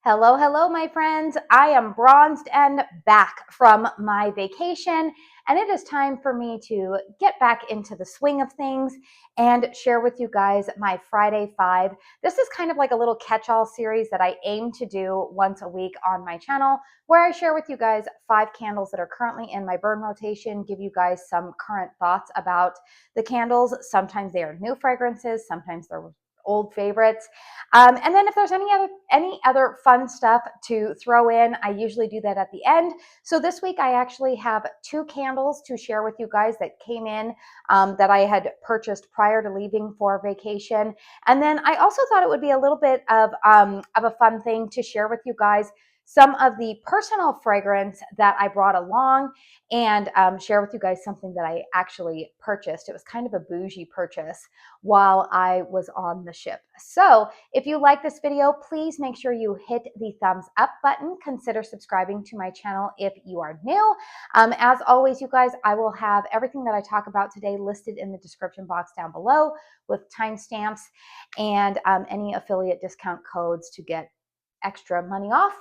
Hello, hello, my friends. I am bronzed and back from my vacation, and it is time for me to get back into the swing of things and share with you guys my Friday 5. This is kind of like a little catch-all series that I aim to do once a week on my channel, where I share with you guys 5 candles that are currently in my burn rotation, give you guys some current thoughts about the candles. Sometimes they are new fragrances, sometimes they're old favorites. And then if there's any other fun stuff to throw in, I usually do that at the end. So this week I actually have 2 candles to share with you guys that came in that I had purchased prior to leaving for vacation. And then I also thought it would be a little bit of a fun thing to share with you guys some of the personal fragrance that I brought along and share with you guys something that I actually purchased. It was kind of a bougie purchase while I was on the ship. So if you like this video, please make sure you hit the thumbs up button. Consider subscribing to my channel if you are new. As always, you guys, I will have everything that I talk about today listed in the description box down below with timestamps and any affiliate discount codes to get extra money off.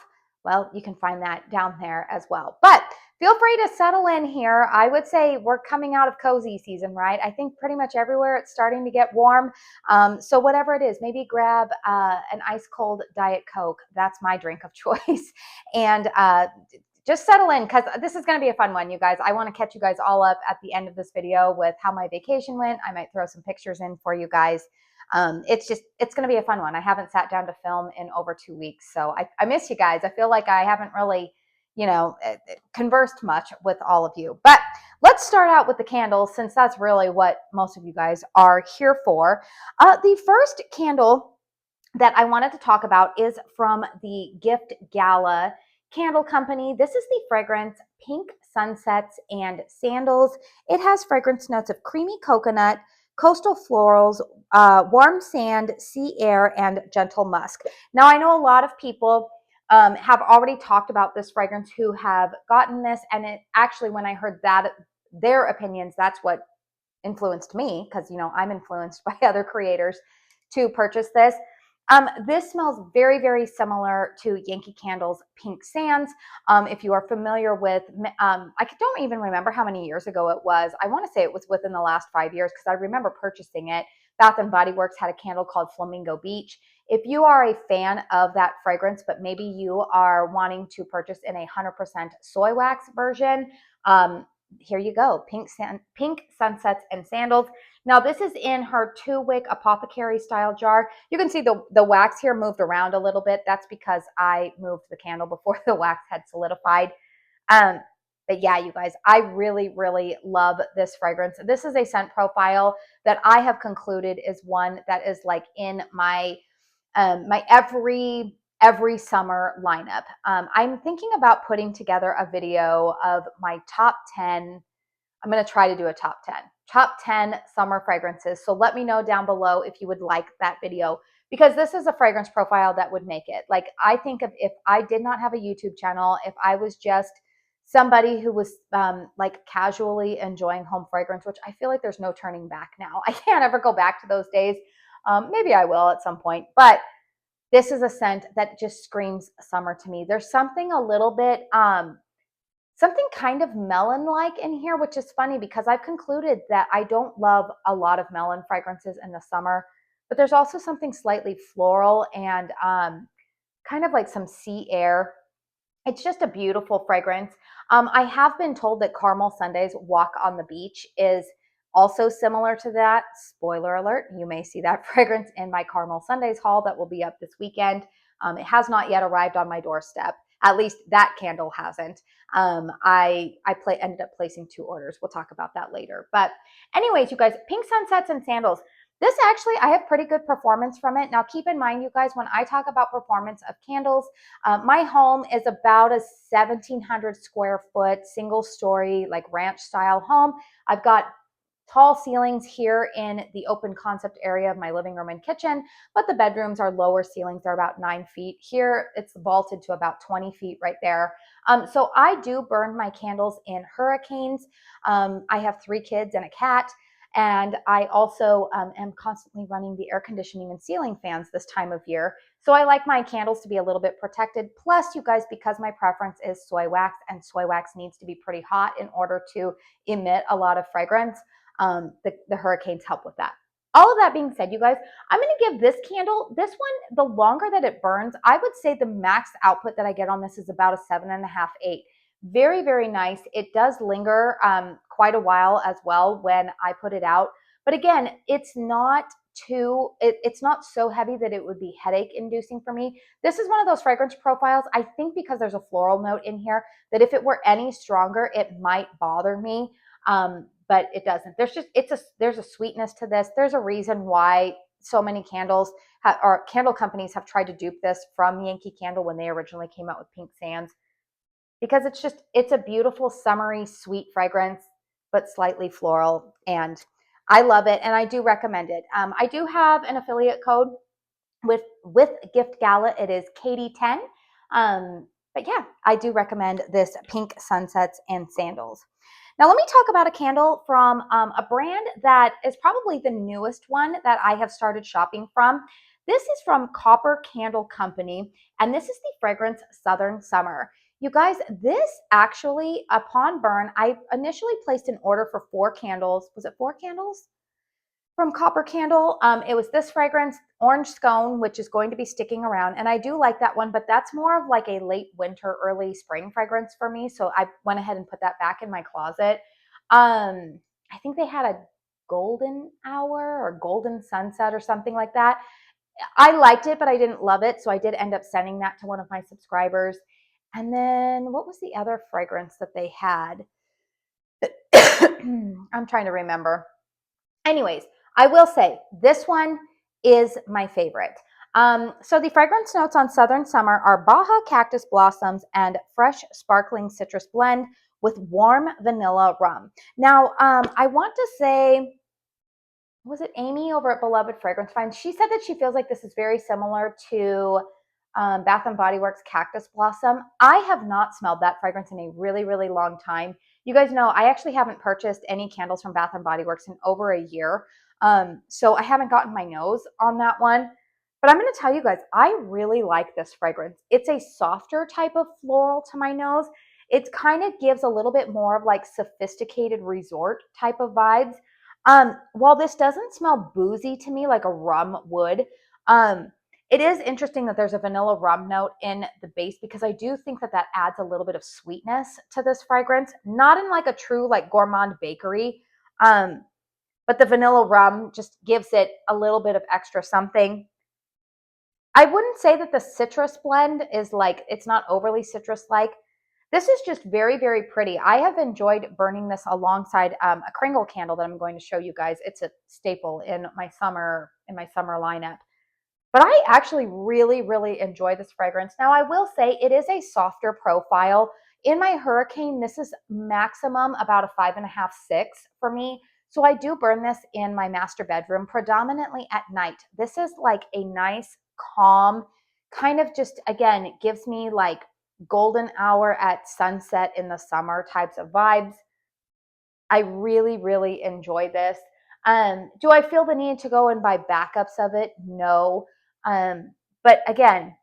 Well, you can find that down there as well. But feel free to settle in here. I would say we're coming out of cozy season, right? I think pretty much everywhere it's starting to get warm. So whatever it is, maybe grab an ice cold Diet Coke. That's my drink of choice. And just settle in because this is going to be a fun one, you guys. I want to catch you guys all up at the end of this video with how my vacation went. I might throw some pictures in for you guys. It's going to be a fun one. I haven't sat down to film in over 2 weeks. So I miss you guys. I feel like I haven't really, conversed much with all of you. But let's start out with the candles since that's really what most of you guys are here for. The first candle that I wanted to talk about is from the Gift GALA candle company. This is the fragrance Pink Sunsets and Sandals. It has fragrance notes of creamy coconut, coastal florals, warm sand, sea air, and gentle musk. Now, I know a lot of people have already talked about this fragrance who have gotten this, and it actually, when I heard that their opinions, that's what influenced me because, I'm influenced by other creators to purchase this. This smells very, very similar to Yankee Candle's Pink Sands. If you are familiar with, I don't even remember how many years ago it was. I want to say it was within the last 5 years because I remember purchasing it. Bath & Body Works had a candle called Flamingo Beach. If you are a fan of that fragrance, but maybe you are wanting to purchase in a 100% soy wax version, here you go, Pink Sunsets and Sandals. Now, this is in her 2-wick apothecary style jar. You can see the wax here moved around a little bit. That's because I moved the candle before the wax had solidified. But yeah, you guys, I really, really love this fragrance. This is a scent profile that I have concluded is one that is like in my my every summer lineup. I'm thinking about putting together a video of my top 10. I'm going to try to do a top 10 summer fragrances. So let me know down below if you would like that video, because this is a fragrance profile that would make it. Like, I think of if I did not have a YouTube channel, if I was just somebody who was like casually enjoying home fragrance, which I feel like there's no turning back now. I can't ever go back to those days. Maybe I will at some point, but this is a scent that just screams summer to me. There's something a little bit, something kind of melon-like in here, which is funny because I've concluded that I don't love a lot of melon fragrances in the summer, but there's also something slightly floral and kind of like some sea air. It's just a beautiful fragrance. I have been told that Caramel Sunday's Walk on the Beach is also similar to that. Spoiler alert, you may see that fragrance in my Caramel Sundays haul that will be up this weekend. It has not yet arrived on my doorstep. At least that candle hasn't. I ended up placing 2 orders. We'll talk about that later. But anyways, you guys, Pink Sunsets and Sandals. This actually, I have pretty good performance from it. Now, keep in mind, you guys, when I talk about performance of candles, my home is about a 1,700 square foot, single story, like ranch style home. I've got tall ceilings here in the open concept area of my living room and kitchen, but the bedrooms are lower ceilings. They're about 9 feet. Here, it's vaulted to about 20 feet right there. So I do burn my candles in hurricanes. I have 3 kids and a cat. And I also am constantly running the air conditioning and ceiling fans this time of year. So I like my candles to be a little bit protected. Plus, you guys, because my preference is soy wax, and soy wax needs to be pretty hot in order to emit a lot of fragrance, the hurricanes help with that. All of that being said, you guys, I'm going to give this candle, this one, the longer that it burns, I would say the max output that I get on this is about a 7.5, 8. Very, very nice. It does linger quite a while as well when I put it out. But again, it's not it's not so heavy that it would be headache inducing for me. This is one of those fragrance profiles, I think, because there's a floral note in here, that if it were any stronger, it might bother me. But it doesn't. There's a sweetness to this. There's a reason why so many candles or candle companies have tried to dupe this from Yankee Candle when they originally came out with Pink Sands, because it's a beautiful, summery, sweet fragrance, but slightly floral, and I love it, and I do recommend it. I do have an affiliate code with Gift Gala. It is Katie10. But yeah, I do recommend this Pink Sunsets and Sandals. Now, let me talk about a candle from a brand that is probably the newest one that I have started shopping from. This is from Copper Candle Company, and this is the fragrance Southern Summer. You guys, this actually, upon burn, I initially placed an order for 4 candles. Was it 4 candles? From Copper Candle. It was this fragrance, Orange Scone, which is going to be sticking around. And I do like that one, but that's more of like a late winter, early spring fragrance for me. So I went ahead and put that back in my closet. I think they had a golden hour or golden sunset or something like that. I liked it, but I didn't love it. So I did end up sending that to one of my subscribers. And then what was the other fragrance that they had? I'm trying to remember. Anyways, I will say this one is my favorite. So the fragrance notes on Southern Summer are Baja Cactus Blossoms and Fresh Sparkling Citrus Blend with warm vanilla rum. Now, I want to say, was it Amy over at Beloved Fragrance Find? She said that she feels like this is very similar to Bath & Body Works Cactus Blossom. I have not smelled that fragrance in a really, really long time. You guys know I actually haven't purchased any candles from Bath & Body Works in over a year. So I haven't gotten my nose on that one. But I'm going to tell you guys, I really like this fragrance. It's a softer type of floral to my nose. It kind of gives a little bit more of like sophisticated resort type of vibes. While this doesn't smell boozy to me like a rum would, it is interesting that there's a vanilla rum note in the base, because I do think that that adds a little bit of sweetness to this fragrance. Not in like a true like gourmand bakery, but the vanilla rum just gives it a little bit of extra something. I wouldn't say that the citrus blend is like, it's not overly citrus-like. This is just very, very pretty. I have enjoyed burning this alongside a KRINGLE candle that I'm going to show you guys. It's a staple in my summer lineup. But I actually really, really enjoy this fragrance. Now, I will say it is a softer profile. In my Hurricane, this is maximum about a 5.5, 6 for me. So I do burn this in my master bedroom, predominantly at night. This is like a nice, calm, kind of just, again, it gives me like golden hour at sunset in the summer types of vibes. I really, really enjoy this. Do I feel the need to go and buy backups of it? No. But again,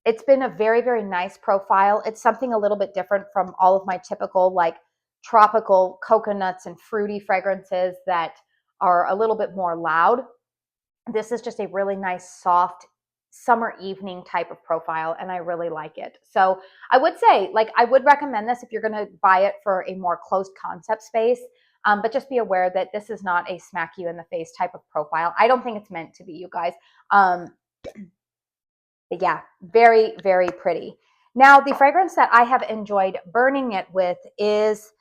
it's been a very, very nice profile. It's something a little bit different from all of my typical like tropical coconuts and fruity fragrances that are a little bit more loud. This is just a really nice, soft summer evening type of profile, and I really like it. So I would say, like, I would recommend this if you're going to buy it for a more closed concept space. But just be aware that this is not a smack you in the face type of profile. I don't think it's meant to be, you guys. But yeah, very, very pretty. Now, the fragrance that I have enjoyed burning it with is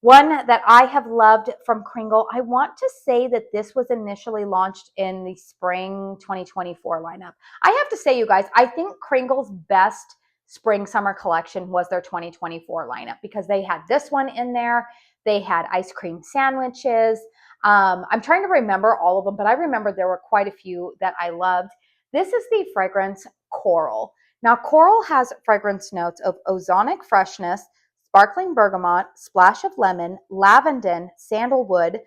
one that I have loved from KRINGLE. I want to say that this was initially launched in the spring 2024 lineup. I have to say, you guys, I think KRINGLE's best spring summer collection was their 2024 lineup, because they had this one in there. They had ice cream sandwiches. I'm trying to remember all of them, but I remember there were quite a few that I loved. This is the fragrance Coral. Now, Coral has fragrance notes of ozonic freshness, sparkling bergamot, splash of lemon, lavender, sandalwood,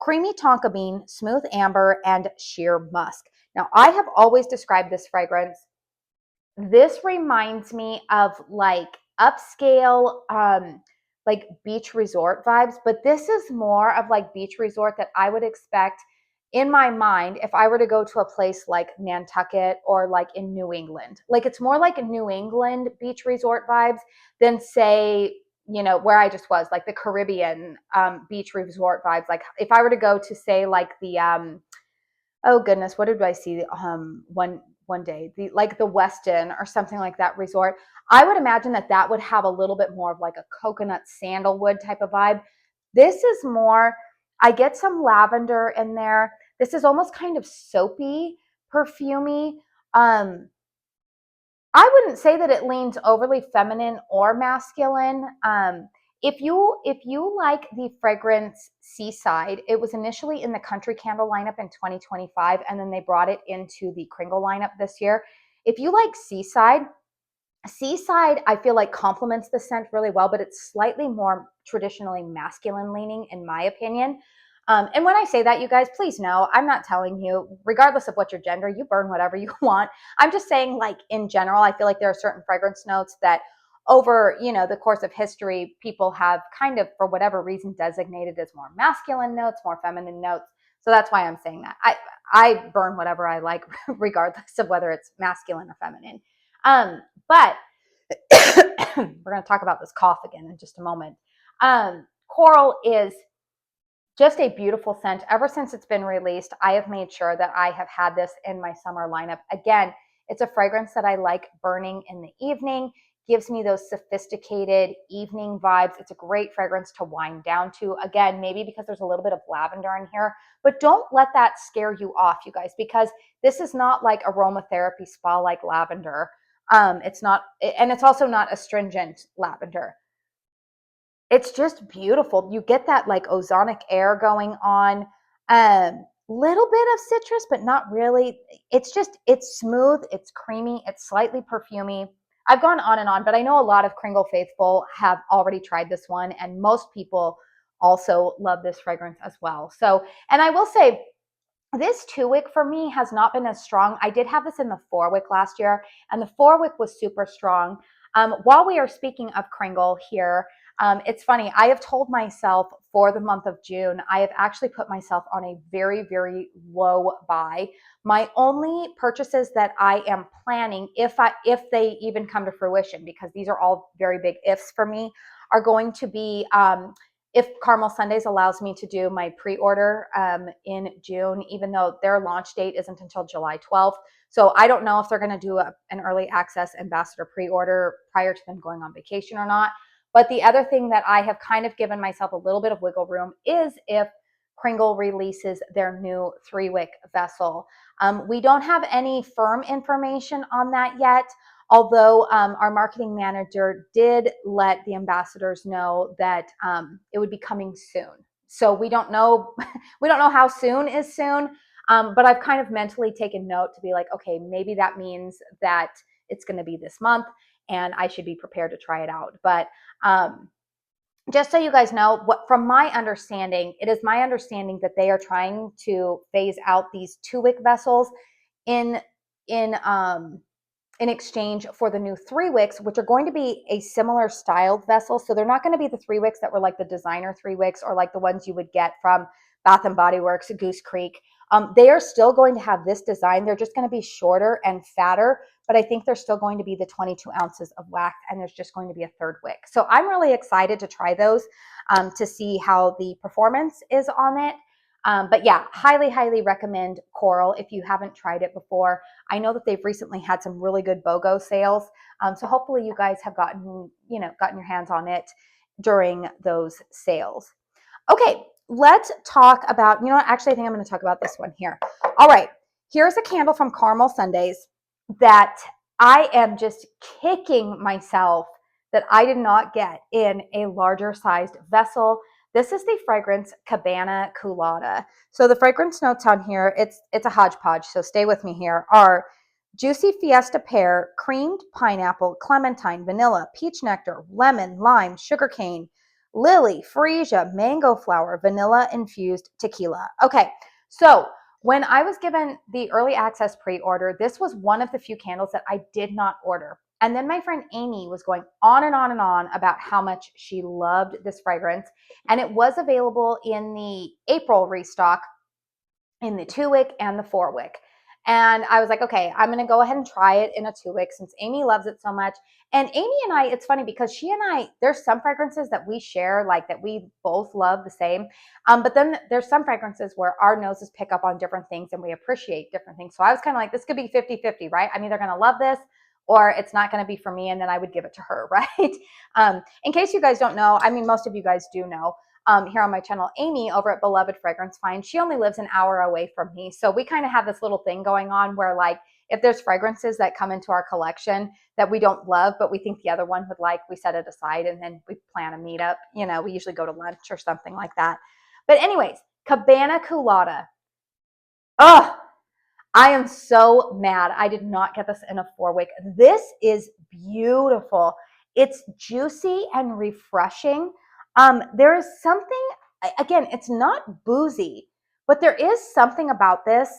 creamy tonka bean, smooth amber, and sheer musk. Now, I have always described this fragrance. This reminds me of like upscale, like beach resort vibes, but this is more of like beach resort that I would expect in my mind if I were to go to a place like Nantucket or like in New England. Like it's more like New England beach resort vibes than say, you know, where I just was, like the Caribbean beach resort vibes. Like if I were to go to say like the oh goodness, what did I see one day? The Westin or something like that resort. I would imagine that that would have a little bit more of like a coconut sandalwood type of vibe. This is more, I get some lavender in there. This is almost kind of soapy, perfumey. I wouldn't say that it leans overly feminine or masculine. If you like the fragrance Seaside, it was initially in the Country Candle lineup in 2025, and then they brought it into the Kringle lineup this year. If you like Seaside, I feel like complements the scent really well, but it's slightly more traditionally masculine leaning, in my opinion. And when I say that, you guys, please know, I'm not telling you, regardless of what your gender, you burn whatever you want. I'm just saying, like, in general, I feel like there are certain fragrance notes that over, you know, the course of history, people have kind of, for whatever reason, designated as more masculine notes, more feminine notes. So that's why I'm saying that. I burn whatever I like, regardless of whether it's masculine or feminine. But we're going to talk about this cough again in just a moment. Coral is just a beautiful scent. Ever since it's been released, I have made sure that I have had this in my summer lineup. Again, it's a fragrance that I like burning in the evening, gives me those sophisticated evening vibes. It's a great fragrance to wind down to. Again, maybe because there's a little bit of lavender in here, but don't let that scare you off, you guys, because this is not like aromatherapy spa like lavender. It's not, and it's also not astringent lavender. It's just beautiful. You get that like ozonic air going on. Little bit of citrus, but not really. It's smooth, it's creamy, it's slightly perfumey. I've gone on and on, but I know a lot of Kringle faithful have already tried this one, and most people also love this fragrance as well. So, and I will say, this 2-wick for me has not been as strong. I did have this in the 4-wick last year, and the 4-wick was super strong. While we are speaking of Kringle here, it's funny. I have told myself for the month of June, I have actually put myself on a very, very low buy. My only purchases that I am planning, if they even come to fruition, because these are all very big ifs for me, are going to be if Caramel Sundays allows me to do my pre-order in June, even though their launch date isn't until July 12th. So I don't know if they're going to do an early access ambassador pre-order prior to them going on vacation or not. But the other thing that I have kind of given myself a little bit of wiggle room is if Kringle releases their new 3-wick vessel. We don't have any firm information on that yet, although our marketing manager did let the ambassadors know that it would be coming soon. So we don't know we don't know how soon is soon, but I've kind of mentally taken note to be like, okay, maybe that means that it's going to be this month and I should be prepared to try it out. But just so you guys know, from my understanding, it is my understanding that they are trying to phase out these 2-wick vessels in exchange for the new 3-wicks, which are going to be a similar styled vessel. So they're not going to be the 3-wicks that were like the designer 3-wicks or like the ones you would get from Bath and Body Works, Goose Creek. They are still going to have this design. They're just going to be shorter and fatter, but I think there's still going to be the 22 ounces of wax, and there's just going to be a 3rd wick. So I'm really excited to try those to see how the performance is on it. But yeah, highly, highly recommend Coral if you haven't tried it before. I know that they've recently had some really good BOGO sales. So hopefully you guys have gotten your hands on it during those sales. Okay, let's talk about, actually I think I'm going to talk about this one here. All right, here's a candle from Caramel Sundays that I am just kicking myself that I did not get in a larger sized vessel. This is the fragrance Cabana Coolada. So the fragrance notes on here, it's a hodgepodge, so stay with me here, are juicy fiesta pear, creamed pineapple, clementine, vanilla, peach nectar, lemon, lime, sugarcane, lily, freesia, mango flower, vanilla infused tequila. Okay, so when I was given the early access pre-order, this was one of the few candles that I did not order. And then my friend Amy was going on and on and on about how much she loved this fragrance. And it was available in the April restock in the 2-wick and the 4-wick. And I was like, okay, I'm going to go ahead and try it in a 2-wick since Amy loves it so much. And Amy and I, it's funny because she and I, there's some fragrances that we share, like that we both love the same. But then there's some fragrances where our noses pick up on different things and we appreciate different things. So I was kind of like, this could be 50-50, right? I'm either going to love this or it's not going to be for me. And then I would give it to her, right? In case you guys don't know, I mean, most of you guys do know, here on my channel, Amy over at Beloved Fragrance Find, she only lives an hour away from me. So we kind of have this little thing going on where, like, if there's fragrances that come into our collection that we don't love, but we think the other one would like, we set it aside and then we plan a meetup. You know, we usually go to lunch or something like that. But anyways, Cabana Coolada. Oh, I am so mad I did not get this in a 4-wick. This is beautiful. It's juicy and refreshing. There is something, again, it's not boozy, but there is something about this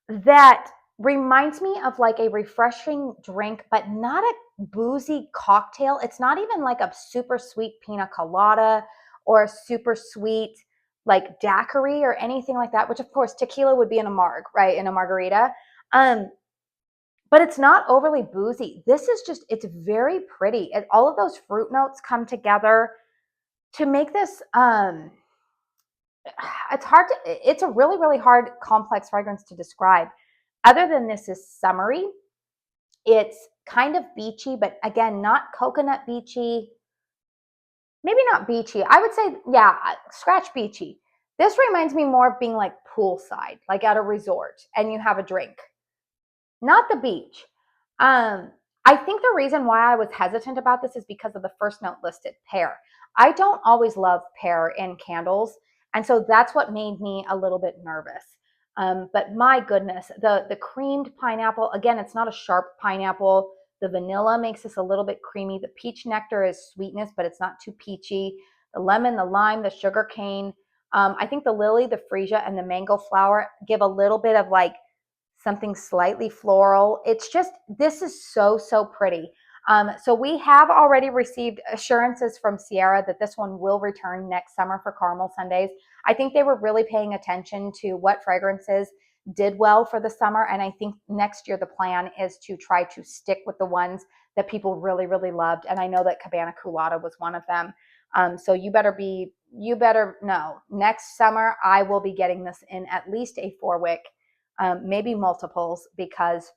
that reminds me of like a refreshing drink, but not a boozy cocktail. It's not even like a super sweet pina colada or a super sweet like daiquiri or anything like that, which of course tequila would be in a marg, right? In a margarita. But it's not overly boozy. This is just, it's very pretty. All of those fruit notes come together to make this, it's a really, really hard, complex fragrance to describe. Other than this is summery. It's kind of beachy, but again, not coconut beachy. Maybe not beachy. I would say, yeah, scratch beachy. This reminds me more of being like poolside, like at a resort, and you have a drink. Not the beach. I think the reason why I was hesitant about this is because of the first note listed, pear. I don't always love pear in candles, and so that's what made me a little bit nervous. But my goodness, the creamed pineapple, again, it's not a sharp pineapple. The vanilla makes this a little bit creamy. The peach nectar is sweetness, but it's not too peachy. The lemon, the lime, the sugar cane. I think the lily, the freesia, and the mango flower give a little bit of like something slightly floral. It's just, this is so, so pretty. So we have already received assurances from Sierra that this one will return next summer for Caramel Sundays. I think they were really paying attention to what fragrances did well for the summer. And I think next year the plan is to try to stick with the ones that people really, really loved. And I know that Cabana Coolada was one of them. So you better know, next summer I will be getting this in at least a 4-wick, maybe multiples, because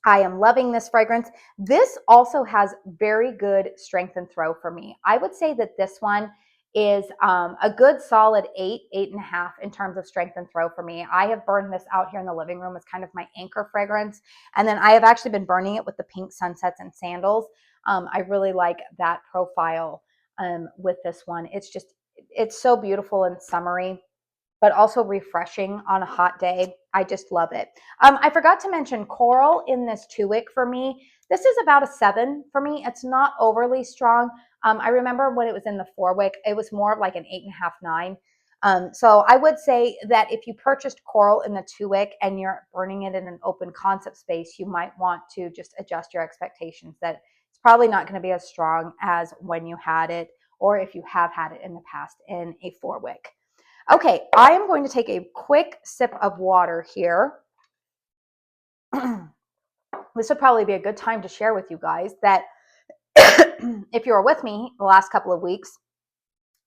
I am loving this fragrance. This also has very good strength and throw for me. I would say that this one is a good solid 8.5 in terms of strength and throw for me. I have burned this out here in the living room as kind of my anchor fragrance. And then I have actually been burning it with the pink sunsets and sandals. I really like that profile with this one. It's so beautiful and summery, but also refreshing on a hot day. I just love it. I forgot to mention coral in this 2-wick for me. This is about a 7 for me. It's not overly strong. I remember when it was in the 4-wick, it was more of like an 8.5, 9. So I would say that if you purchased coral in the 2-wick and you're burning it in an open concept space, you might want to just adjust your expectations that it's probably not going to be as strong as when you had it, or if you have had it in the past in a 4-wick. Okay, I am going to take a quick sip of water here. This would probably be a good time to share with you guys that if you were with me the last couple of weeks,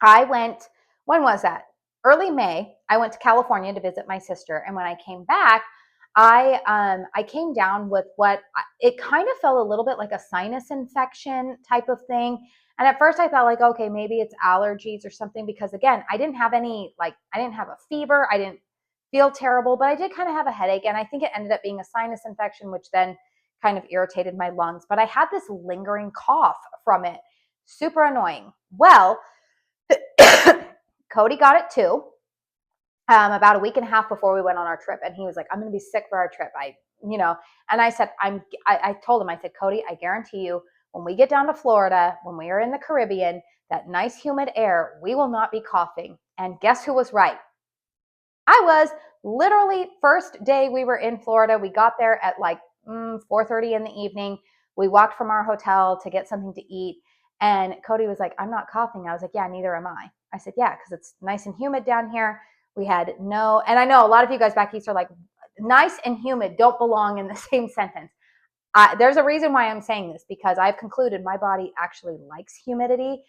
I went, when was that? Early May, I went to California to visit my sister. And when I came back, I came down with it kind of felt a little bit like a sinus infection type of thing. And at first I thought like, okay, maybe it's allergies or something, because again, I didn't have a fever. I didn't feel terrible, but I did kind of have a headache. And I think it ended up being a sinus infection, which then kind of irritated my lungs. But I had this lingering cough from it. Super annoying. Well, Cody got it too. About a week and a half before we went on our trip, and he was like, I'm going to be sick for our trip. And I said, I told him, I said, Cody, I guarantee you, when we get down to Florida, when we are in the Caribbean, that nice humid air, we will not be coughing. And guess who was right? I was. Literally, first day we were in Florida, we got there at like 4:30 in the evening. We walked from our hotel to get something to eat. And Cody was like, I'm not coughing. I was like, yeah, neither am I. I said, yeah, because it's nice and humid down here. We had no, and I know a lot of you guys back east are like, nice and humid don't belong in the same sentence. There's a reason why I'm saying this, because I've concluded my body actually likes humidity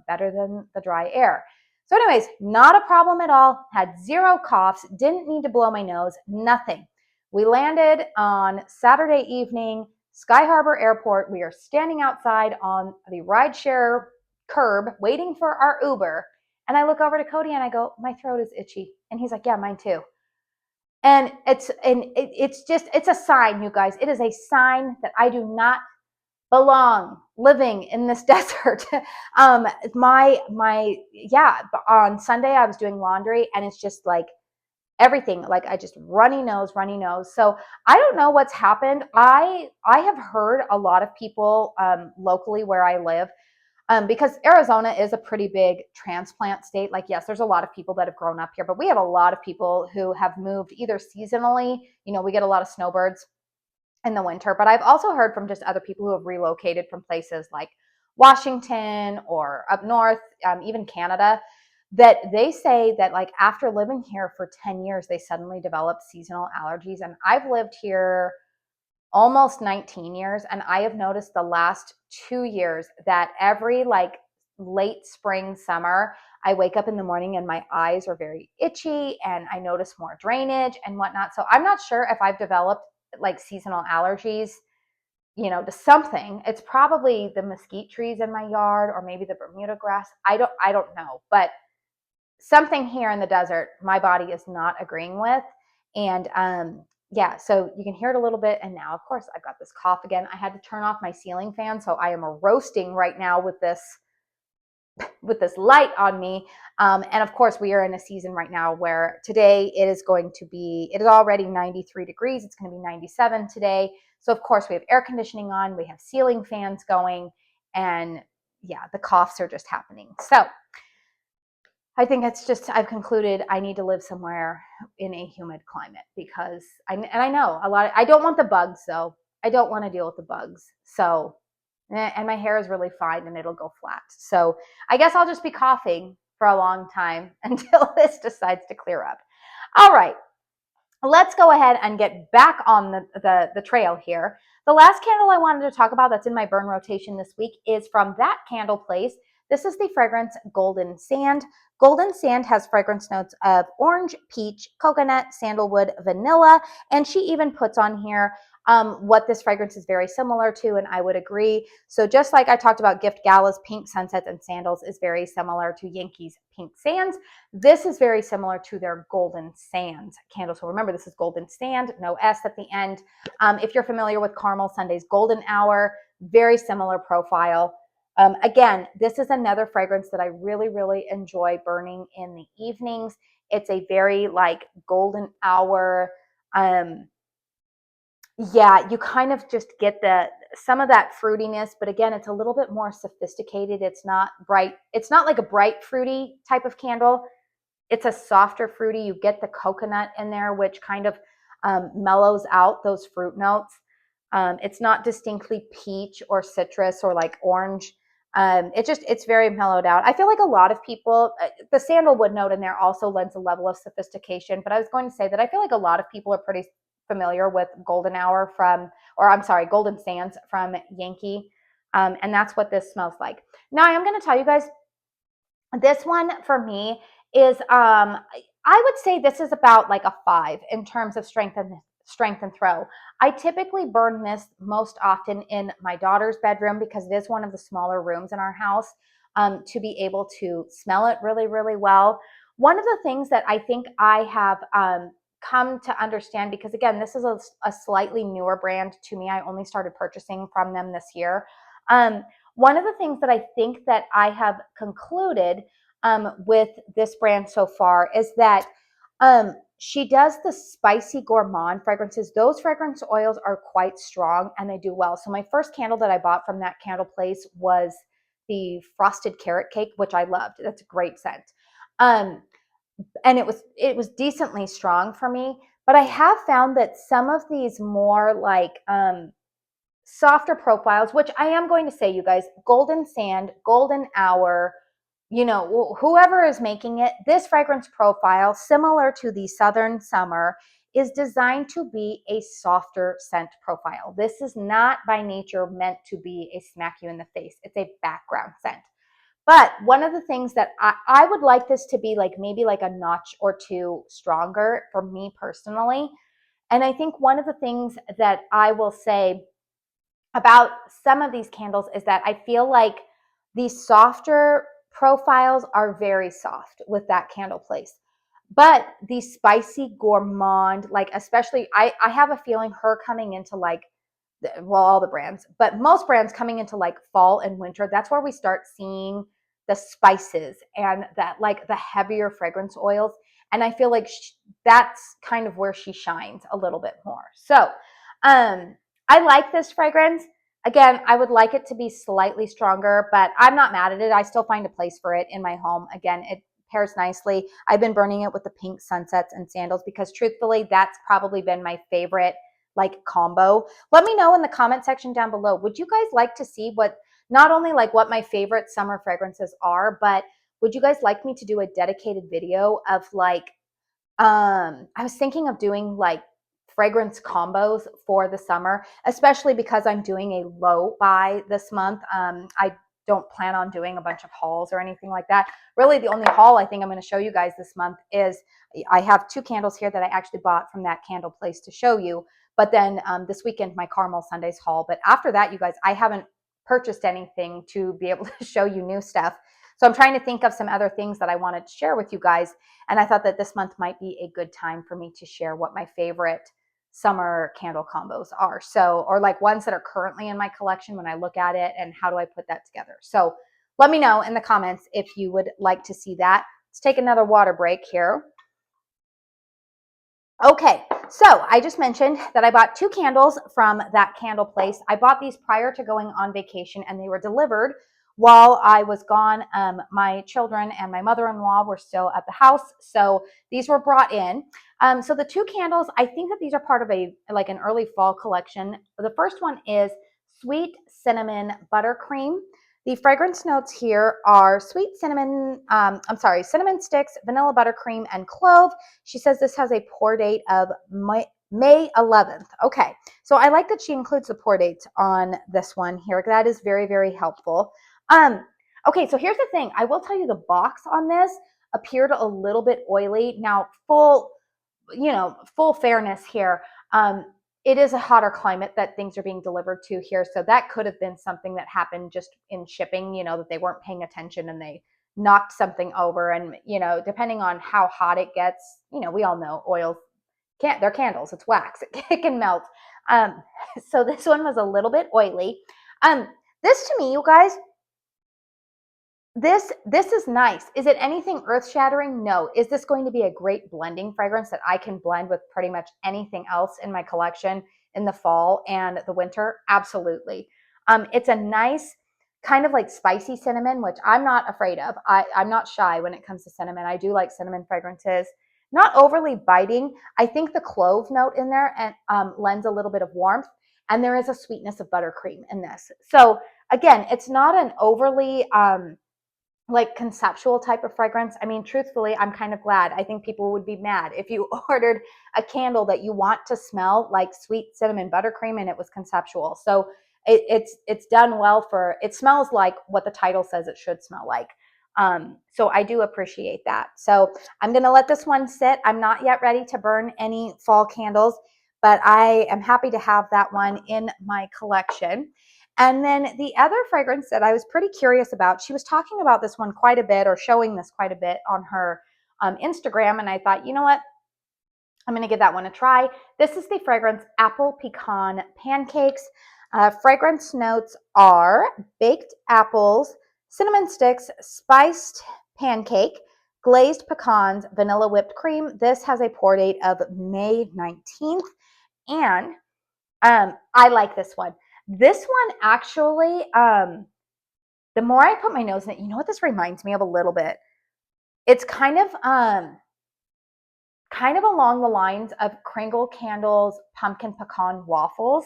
better than the dry air. So anyways, not a problem at all. Had zero coughs, didn't need to blow my nose, nothing. We landed on Saturday evening, Sky Harbor Airport. We are standing outside on the rideshare curb waiting for our Uber. And I look over to Cody and I go, my throat is itchy. And he's like, yeah, mine too. And it's a sign, you guys. It is a sign that I do not belong living in this desert. Yeah, on Sunday I was doing laundry and it's just like everything, like I just runny nose. So I don't know what's happened. I have heard a lot of people locally where I live, because Arizona is a pretty big transplant state. Like, yes, there's a lot of people that have grown up here, but we have a lot of people who have moved either seasonally. You know, we get a lot of snowbirds in the winter, but I've also heard from just other people who have relocated from places like Washington or up north, even Canada, that they say that like after living here for 10 years, they suddenly develop seasonal allergies. And I've lived here almost 19 years. And I have noticed the last 2 years that every like late spring, summer, I wake up in the morning and my eyes are very itchy and I notice more drainage and whatnot. So I'm not sure if I've developed like seasonal allergies, you know, to something. It's probably the mesquite trees in my yard or maybe the Bermuda grass. I don't know, but something here in the desert, my body is not agreeing with. And yeah, so you can hear it a little bit. And now, of course, I've got this cough again. I had to turn off my ceiling fan. So I am roasting right now with this light on me. And of course, we are in a season right now where today it is already 93 degrees. It's going to be 97 today. So of course, we have air conditioning on, we have ceiling fans going, and yeah, the coughs are just happening. So I think I've concluded I need to live somewhere in a humid climate because I know I don't want the bugs though. I don't want to deal with the bugs. So, and my hair is really fine and it'll go flat. So I guess I'll just be coughing for a long time until this decides to clear up. All right, let's go ahead and get back on the trail here. The last candle I wanted to talk about that's in my burn rotation this week is from that candle place. This is the fragrance Golden Sand. Golden Sand has fragrance notes of orange, peach, coconut, sandalwood, vanilla, and she even puts on here what this fragrance is very similar to, and I would agree. So just like I talked about Gift Gala's Pink Sunsets and Sandals is very similar to Yankee's Pink Sands, this is very similar to their Golden Sands candle. So remember, this is Golden Sand, no S at the end. If you're familiar with Caramel Sunday's Golden Hour, very similar profile. Again, this is another fragrance that I really, really enjoy burning in the evenings. It's a very like golden hour. Yeah, you kind of just get some of that fruitiness, but again, it's a little bit more sophisticated. It's not bright. It's not like a bright fruity type of candle. It's a softer fruity. You get the coconut in there, which kind of mellows out those fruit notes. It's not distinctly peach or citrus or like orange. It's very mellowed out. I feel like a lot of people, the sandalwood note in there also lends a level of sophistication, but I was going to say that I feel like a lot of people are pretty familiar with Golden Sands from Yankee. And that's what this smells like. Now I am going to tell you guys, this one for me is, I would say this is about like a 5 in terms of strength and throw. I typically burn this most often in my daughter's bedroom because it is one of the smaller rooms in our house, to be able to smell it really, really well. One of the things that I think I have come to understand, because again, this is a slightly newer brand to me. I only started purchasing from them this year. One of the things that I think that I have concluded with this brand so far is that she does the spicy gourmand fragrances. Those fragrance oils are quite strong and they do well. So my first candle that I bought from that candle place was the frosted carrot cake, which I loved. That's a great scent. And it was decently strong for me, but I have found that some of these more like softer profiles, which I am going to say, you guys, Golden Sand, Golden Hour, you know, whoever is making it, this fragrance profile, similar to the Southern Summer, is designed to be a softer scent profile. This is not by nature meant to be a smack you in the face. It's a background scent. But one of the things that I would like this to be like maybe like a notch or two stronger for me personally. And I think one of the things that I will say about some of these candles is that I feel like these softer profiles are very soft with that candle place. But the spicy gourmand, like especially, I have a feeling her coming into like, well, all the brands, but most brands coming into like fall and winter, that's where we start seeing the spices and that like the heavier fragrance oils. And I feel like that's kind of where she shines a little bit more. So I like this fragrance. Again, I would like it to be slightly stronger, but I'm not mad at it. I still find a place for it in my home. Again, it pairs nicely. I've been burning it with the pink sunsets and sandals because truthfully, that's probably been my favorite like combo. Let me know in the comment section down below. Would you guys like to see what, not only like what my favorite summer fragrances are, but would you guys like me to do a dedicated video of like, I was thinking of doing like fragrance combos for the summer, especially because I'm doing a low buy this month. I don't plan on doing a bunch of hauls or anything like that. Really, the only haul I think I'm going to show you guys this month is I have 2 candles here that I actually bought from that candle place to show you. But then this weekend, my Caramel Sundays haul. But after that, you guys, I haven't purchased anything to be able to show you new stuff. So I'm trying to think of some other things that I wanted to share with you guys. And I thought that this month might be a good time for me to share what my favorite summer candle combos are. So, or like ones that are currently in my collection when I look at it and how do I put that together. So let me know in the comments if you would like to see that. Let's take another water break here. Okay, so I just mentioned that I bought 2 candles from that candle place. I bought these prior to going on vacation and they were delivered while I was gone. My children and my mother-in-law were still at the house, so these were brought in. So the 2 candles, I think that these are part of a like an early fall collection. The first one is Sweet Cinnamon Buttercream. The fragrance notes here are sweet cinnamon, cinnamon sticks, vanilla buttercream, and clove. She says this has a pour date of May 11th. Okay, so I like that she includes the pour dates on this one here. That is very, very helpful. Okay, so here's the thing. I will tell you the box on this appeared a little bit oily. Now, full fairness here. It is a hotter climate that things are being delivered to here. So that could have been something that happened just in shipping, that they weren't paying attention and they knocked something over. And, depending on how hot it gets, we all know oils they're candles. It's wax. It can melt. So this one was a little bit oily. This to me, you guys, this is nice. Is it anything earth-shattering? No. Is this going to be a great blending fragrance that I can blend with pretty much anything else in my collection in the fall and the winter? Absolutely. It's a nice kind of like spicy cinnamon, which I'm not afraid of. I'm not shy when it comes to cinnamon. I do like cinnamon fragrances. Not overly biting. I think the clove note in there and lends a little bit of warmth, and there is a sweetness of buttercream in this. So again, it's not an overly like conceptual type of fragrance. I mean, truthfully, I'm kind of glad. I think people would be mad if you ordered a candle that you want to smell like sweet cinnamon buttercream and it was conceptual. So it's done well for, it smells like what the title says it should smell like. So I do appreciate that. So I'm going to let this one sit. I'm not yet ready to burn any fall candles, but I am happy to have that one in my collection. And then the other fragrance that I was pretty curious about, she was talking about this one quite a bit or showing this quite a bit on her Instagram. And I thought, you know what? I'm going to give that one a try. This is the fragrance Apple Pecan Pancakes. Fragrance notes are baked apples, cinnamon sticks, spiced pancake, glazed pecans, vanilla whipped cream. This has a pour date of May 19th. And I like this one. This one actually, the more I put my nose in it, you know what this reminds me of a little bit? It's kind of along the lines of Kringle Candles pumpkin pecan waffles.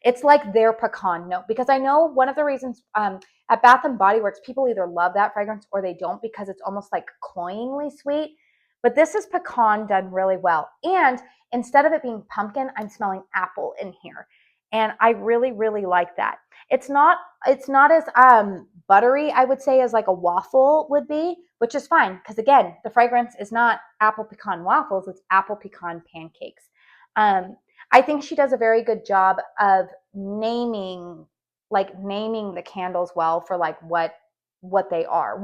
It's like their pecan note, because I know one of the reasons at Bath and Body Works, people either love that fragrance or they don't, because it's almost like cloyingly sweet. But this is pecan done really well. And instead of it being pumpkin, I'm smelling apple in here. And I really, really like that. It's not as buttery, I would say, as like a waffle would be, which is fine, because again, the fragrance is not apple pecan waffles, it's apple pecan pancakes. I think she does a very good job of naming the candles well for like what they are.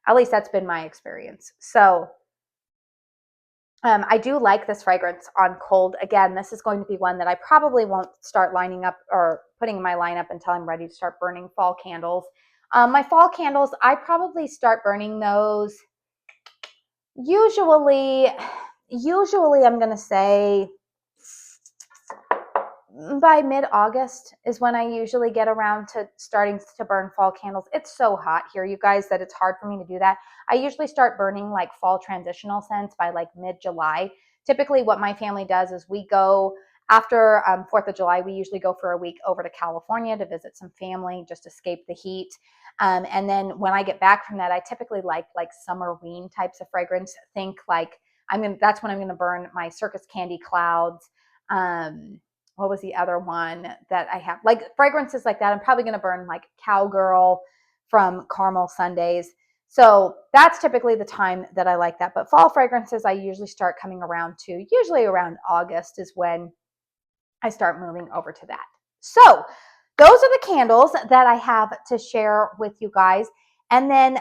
At least that's been my experience. So I do like this fragrance on cold. Again, this is going to be one that I probably won't start lining up or putting in my lineup until I'm ready to start burning fall candles. My fall candles, I probably start burning those usually I'm going to say by mid-August is when I usually get around to starting to burn fall candles. It's so hot here, you guys, that it's hard for me to do that. I usually start burning like fall transitional scents by like mid-July. Typically what my family does is we go after 4th of July, we usually go for a week over to California to visit some family, just escape the heat. And then when I get back from that, I typically like summer-ween types of fragrance. Think like that's when I'm gonna burn my Circus Candy Clouds. What was the other one that I have? Like fragrances like that. I'm probably going to burn like Cowgirl from Caramel Sundays. So that's typically the time that I like that. But fall fragrances, I usually start coming around to, usually around August is when I start moving over to that. So those are the candles that I have to share with you guys. And then,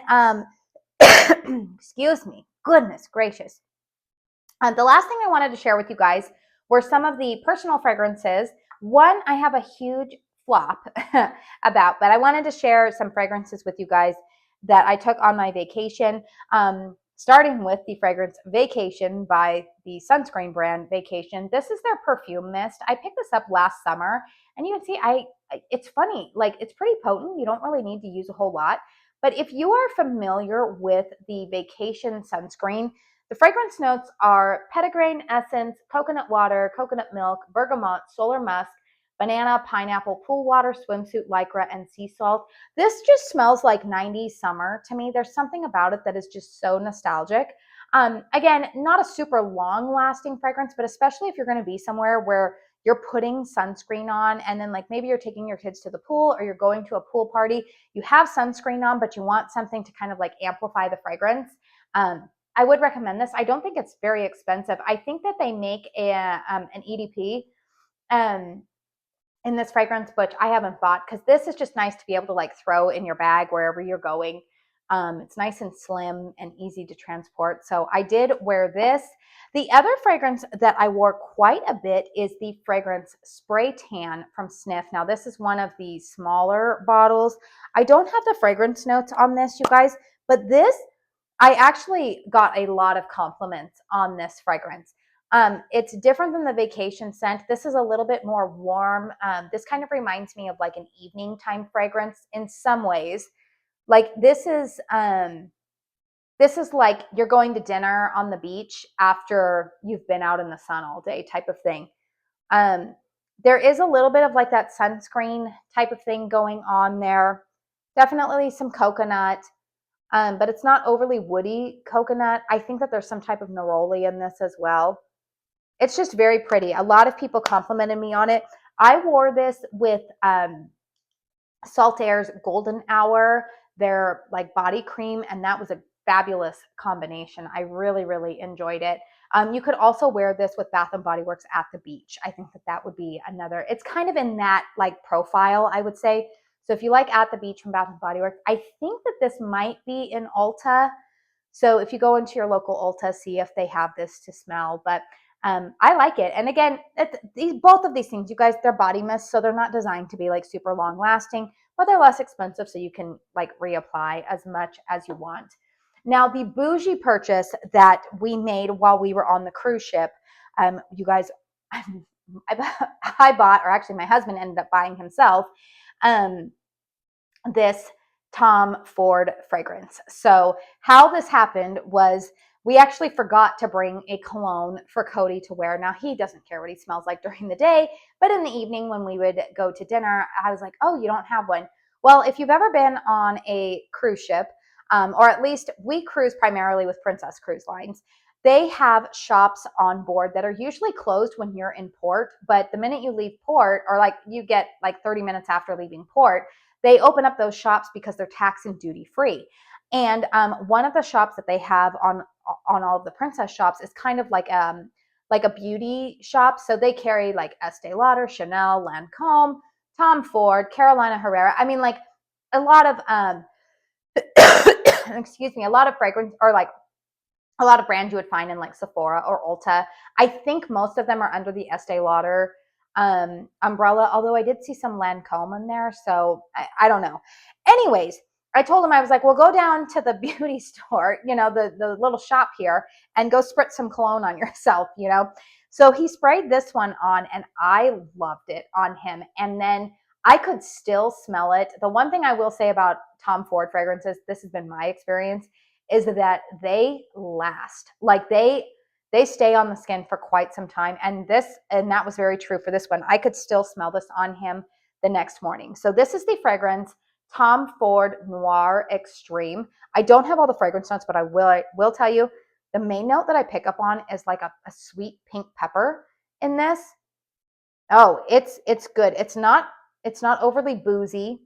excuse me, goodness gracious. The last thing I wanted to share with you guys were some of the personal fragrances. One I have a huge flop about, but I wanted to share some fragrances with you guys that I took on my vacation, starting with the fragrance Vacation by the sunscreen brand Vacation. This is their perfume mist. I picked this up last summer, and you can see it's funny, like it's pretty potent. You don't really need to use a whole lot. But if you are familiar with the Vacation sunscreen, the fragrance notes are petitgrain essence, coconut water, coconut milk, bergamot, solar musk, banana, pineapple, pool water, swimsuit, lycra, and sea salt. This just smells like 90s summer to me. There's something about it that is just so nostalgic. Again, not a super long lasting fragrance, but especially if you're going to be somewhere where you're putting sunscreen on, and then like maybe you're taking your kids to the pool or you're going to a pool party, you have sunscreen on, but you want something to kind of like amplify the fragrance. I would recommend this. I don't think it's very expensive. I think that they make an EDP in this fragrance, which I haven't bought, because this is just nice to be able to like throw in your bag wherever you're going. It's nice and slim and easy to transport. So I did wear this. The other fragrance that I wore quite a bit is the fragrance Spray Tan from Snif. Now this is one of the smaller bottles. I don't have the fragrance notes on this, you guys, but this, I actually got a lot of compliments on this fragrance. It's different than the Vacation scent. This is a little bit more warm. This kind of reminds me of like an evening time fragrance in some ways. Like this is like you're going to dinner on the beach after you've been out in the sun all day type of thing. There is a little bit of like that sunscreen type of thing going on there. Definitely some coconut. But it's not overly woody coconut. I think that there's some type of neroli in this as well. It's just very pretty. A lot of people complimented me on it. I wore this with Saltaire's Golden Hour, their like body cream, and that was a fabulous combination. I really, really enjoyed it. You could also wear this with Bath and Body Works at the beach. I think that that would be another, it's kind of in that like profile, I would say. So if you like At the Beach from Bath and Body Works, I think that this might be in Ulta. So if you go into your local Ulta, see if they have this to smell. But I like it. And again, both of these things, you guys, they're body mists, so they're not designed to be like super long lasting, but they're less expensive, so you can like reapply as much as you want. Now, the bougie purchase that we made while we were on the cruise ship, you guys, I bought, or actually my husband ended up buying himself, this Tom Ford fragrance. So how this happened was we actually forgot to bring a cologne for Cody to wear. Now, he doesn't care what he smells like during the day, but in the evening when we would go to dinner, I was like, oh, you don't have one. Well, if you've ever been on a cruise ship, or at least we cruise primarily with Princess Cruise Lines, they have shops on board that are usually closed when you're in port, but the minute you leave port, or like you get like 30 minutes after leaving port, they open up those shops because they're tax and duty free. And one of the shops that they have on all of the Princess shops is kind of like a beauty shop. So they carry like Estee Lauder, Chanel, Lancome, Tom Ford, Carolina Herrera. I mean, like a lot of excuse me, a lot of fragrance, or like a lot of brands you would find in like Sephora or Ulta. I think most of them are under the Estee Lauder umbrella, although I did see some Lancome in there, so I don't know. Anyways, I told him, I was like, well, go down to the beauty store, the little shop here, and go spritz some cologne on yourself, So he sprayed this one on, and I loved it on him. And then I could still smell it. The one thing I will say about Tom Ford fragrances, this has been my experience, is that they last. Like they stay on the skin for quite some time. And that was very true for this one. I could still smell this on him the next morning. So this is the fragrance Tom Ford Noir Extreme. I don't have all the fragrance notes, but I will tell you the main note that I pick up on is like a sweet pink pepper in this. Oh, it's good. It's not overly boozy,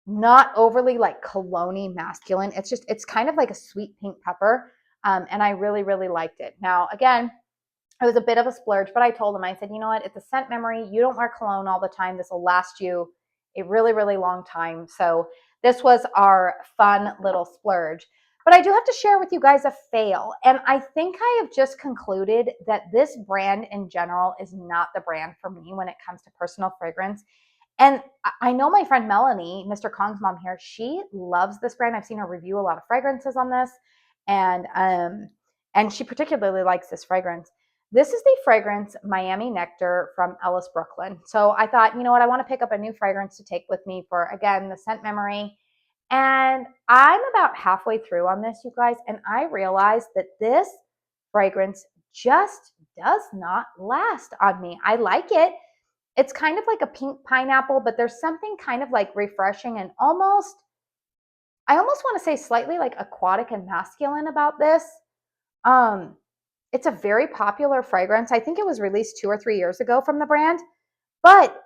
not overly like cologne-y masculine. It's kind of like a sweet pink pepper. And I really, really liked it. Now, again, it was a bit of a splurge, but I told him, I said, you know what? It's a scent memory. You don't wear cologne all the time. This will last you a really, really long time. So this was our fun little splurge. But I do have to share with you guys a fail. And I think I have just concluded that this brand in general is not the brand for me when it comes to personal fragrance. And I know my friend Melanie, Mr. Kong's mom here, she loves this brand. I've seen her review a lot of fragrances on this. And she particularly likes this fragrance. This is the fragrance Miami Nectar from Ellis, Brooklyn. So I thought, you know what, I want to pick up a new fragrance to take with me for, again, the scent memory. And I'm about halfway through on this, you guys, and I realized that this fragrance just does not last on me. I like it. It's kind of like a pink pineapple, but there's something kind of like refreshing and I almost want to say slightly like aquatic and masculine about this. It's a very popular fragrance. I think it was released 2 or 3 years ago from the brand, but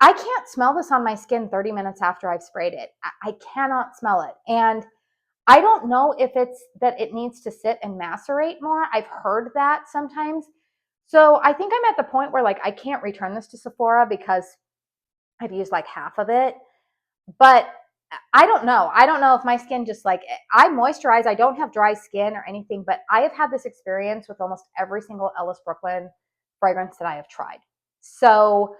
I can't smell this on my skin 30 minutes after I've sprayed it. I cannot smell it. And I don't know if it's that it needs to sit and macerate more. I've heard that sometimes. So I think I'm at the point where like I can't return this to Sephora because I've used like half of it. But I don't know. I don't know if my skin just like, I moisturize. I don't have dry skin or anything, but I have had this experience with almost every single Ellis Brooklyn fragrance that I have tried. So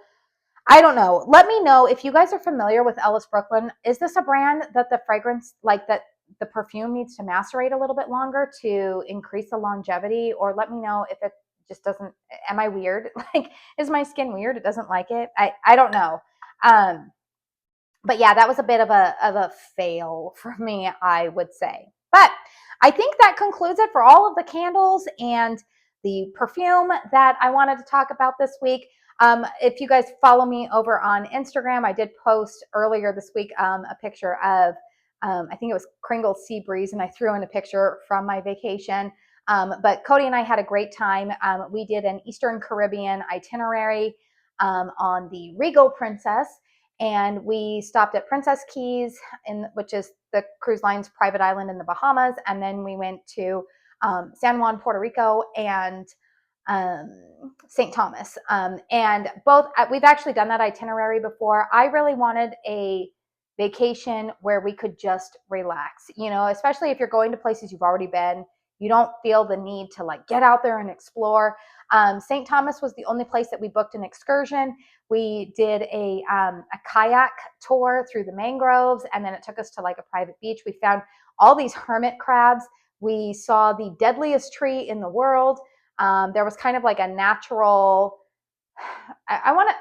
I don't know. Let me know if you guys are familiar with Ellis Brooklyn. Is this a brand that the fragrance, like that the perfume needs to macerate a little bit longer to increase the longevity? Or let me know if it just doesn't, am I weird? Like, is my skin weird? It doesn't like it? I don't know. But yeah, that was a bit of a fail for me, I would say. But I think that concludes it for all of the candles and the perfume that I wanted to talk about this week. If you guys follow me over on Instagram, I did post earlier this week a picture of, I think it was KRINGLE Sea Breeze, and I threw in a picture from my vacation. But Cody and I had a great time. We did an Eastern Caribbean itinerary on the Regal Princess, and we stopped at Princess Keys, which is the cruise line's private island in the Bahamas, and then we went to San Juan, Puerto Rico, and St. Thomas. And both, we've actually done that itinerary before. I really wanted a vacation where we could just relax, especially if you're going to places you've already been. You don't feel the need to like get out there and explore. St. Thomas was the only place that we booked an excursion. We did a kayak tour through the mangroves, and then it took us to like a private beach. We found all these hermit crabs. We saw the deadliest tree in the world. There was kind of like a natural,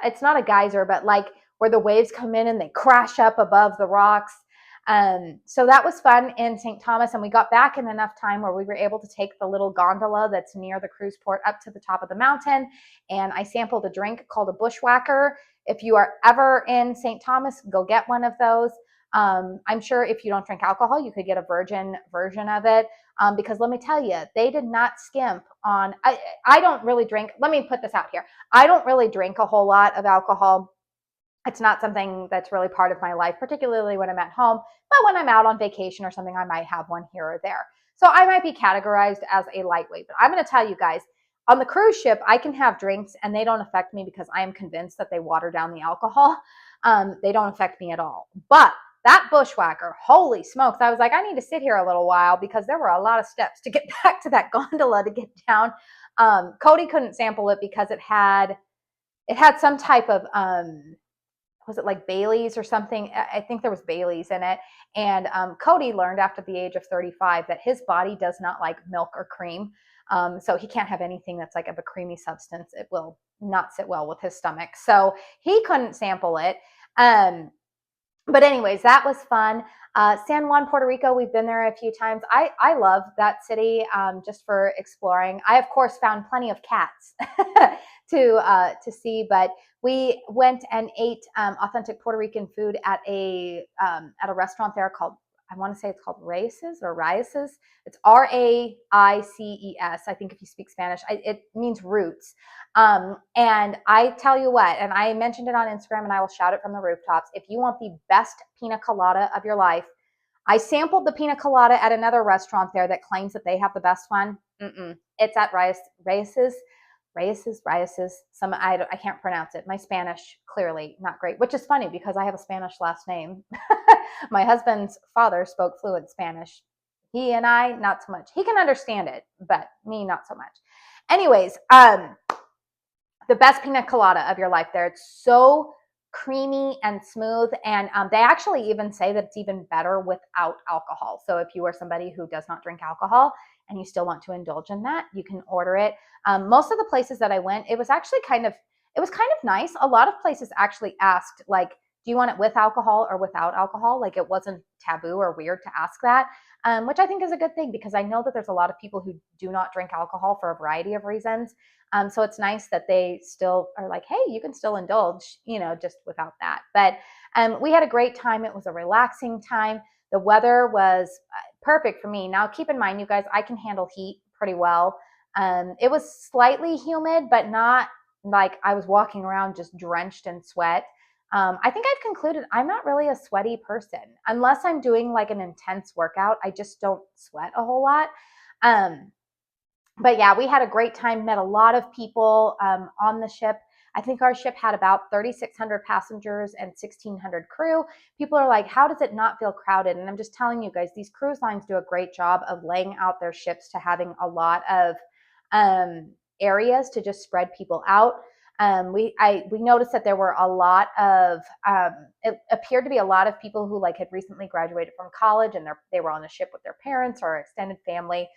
it's not a geyser, but like where the waves come in and they crash up above the rocks. So that was fun in St. Thomas, and we got back in enough time where we were able to take the little gondola that's near the cruise port up to the top of the mountain, and I sampled a drink called a bushwhacker. If you are ever in St. Thomas, go get one of those. I'm sure if you don't drink alcohol, you could get a virgin version of it, because let me tell you, they did not skimp on, I don't really drink, let me put this out here. I don't really drink a whole lot of alcohol. It's not something that's really part of my life, particularly when I'm at home, but when I'm out on vacation or something, I might have one here or there. So I might be categorized as a lightweight, but I'm going to tell you guys, on the cruise ship, I can have drinks and they don't affect me because I am convinced that they water down the alcohol. They don't affect me at all. But that bushwhacker, holy smokes, I was like, I need to sit here a little while because there were a lot of steps to get back to that gondola to get down. Cody couldn't sample it because it had some type of, was it like Bailey's or something? I think there was Bailey's in it. And Cody learned after the age of 35 that his body does not like milk or cream. So he can't have anything that's like of a creamy substance. It will not sit well with his stomach. So he couldn't sample it. But anyways, that was fun. San Juan, Puerto Rico, we've been there a few times. I love that city, just for exploring. I, of course, found plenty of cats to see, but we went and ate authentic Puerto Rican food at a restaurant there called, I want to say it's called Raices or Raices. It's Raices. I think if you speak Spanish, it means roots. And I tell you what, and I mentioned it on Instagram and I will shout it from the rooftops. If you want the best pina colada of your life, I sampled the pina colada at another restaurant there that claims that they have the best one. It's at Raices. I can't pronounce it. My Spanish, clearly not great, which is funny because I have a Spanish last name. My husband's father spoke fluent Spanish. He and I, not so much. He can understand it, but me, not so much. Anyways, the best pina colada of your life there. It's so creamy and smooth, and they actually even say that it's even better without alcohol. So if you are somebody who does not drink alcohol and you still want to indulge in that, you can order it. Most of the places that I went, it was kind of nice. A lot of places actually asked, like, do you want it with alcohol or without alcohol? Like, it wasn't taboo or weird to ask that, which I think is a good thing because I know that there's a lot of people who do not drink alcohol for a variety of reasons. So it's nice that they still are like, hey, you can still indulge, just without that. But we had a great time. It was a relaxing time. The weather was perfect for me. Now, keep in mind, you guys, I can handle heat pretty well. It was slightly humid, but not like I was walking around just drenched in sweat. I think I've concluded I'm not really a sweaty person. Unless I'm doing like an intense workout, I just don't sweat a whole lot. But yeah, we had a great time, met a lot of people on the ship. I think our ship had about 3,600 passengers and 1,600 crew. People are like, how does it not feel crowded? And I'm just telling you guys, these cruise lines do a great job of laying out their ships to having a lot of areas to just spread people out. We noticed that there were a lot of, it appeared to be a lot of people who like had recently graduated from college and they were on the ship with their parents or extended family.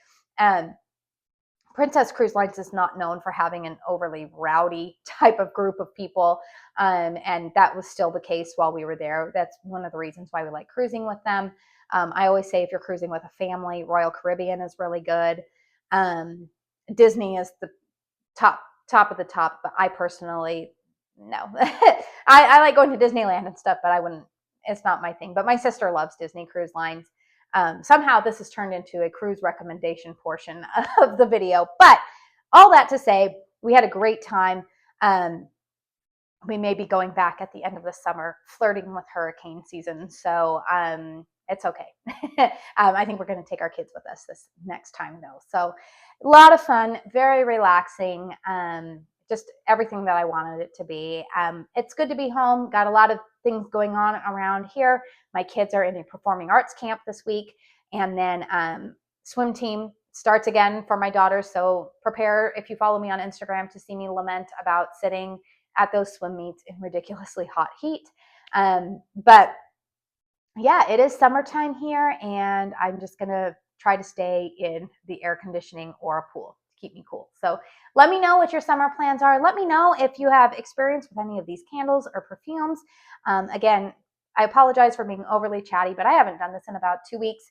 Princess Cruise Lines is not known for having an overly rowdy type of group of people, and that was still the case while we were there. That's one of the reasons why we like cruising with them. I always say if you're cruising with a family, Royal Caribbean is really good. Disney is the top of the top, but I personally, no. I like going to Disneyland and stuff, but it's not my thing. But my sister loves Disney Cruise Lines. Somehow this has turned into a cruise recommendation portion of the video, but all that to say, we had a great time. We may be going back at the end of the summer, flirting with hurricane season. So it's okay. I think we're going to take our kids with us this next time though. So a lot of fun, very relaxing. Just everything that I wanted it to be. It's good to be home. Got a lot of things going on around here. My kids are in a performing arts camp this week, and then swim team starts again for my daughters. So prepare, if you follow me on Instagram, to see me lament about sitting at those swim meets in ridiculously hot heat. But yeah, it is summertime here, and I'm just gonna try to stay in the air conditioning or a pool to keep me cool. So let me know what your summer plans are. Let me know if you have experience with any of these candles or perfumes. Again, I apologize for being overly chatty, but I haven't done this in about 2 weeks.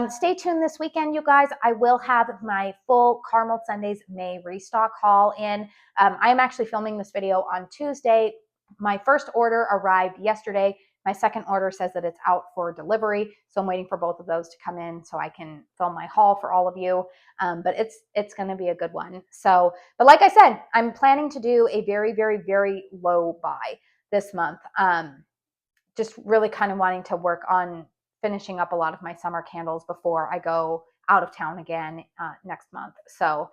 Stay tuned this weekend, you guys. I will have my full Caramel Sundays May restock haul in. I am actually filming this video on Tuesday. My first order arrived yesterday. My second order says that it's out for delivery, so I'm waiting for both of those to come in so I can film my haul for all of you. But it's going to be a good one. So, but like I said, I'm planning to do a very, very, very low buy this month. Just really kind of wanting to work on finishing up a lot of my summer candles before I go out of town again next month. So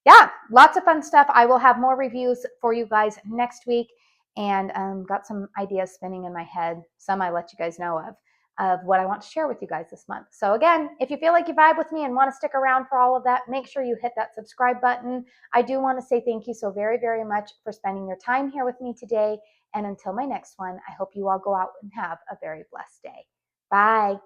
yeah, lots of fun stuff. I will have more reviews for you guys next week, and got some ideas spinning in my head. Some I let you guys know of what I want to share with you guys this month. So again, if you feel like you vibe with me and want to stick around for all of that, make sure you hit that subscribe button. I do want to say thank you so very, very much for spending your time here with me today. And until my next one, I hope you all go out and have a very blessed day. Bye.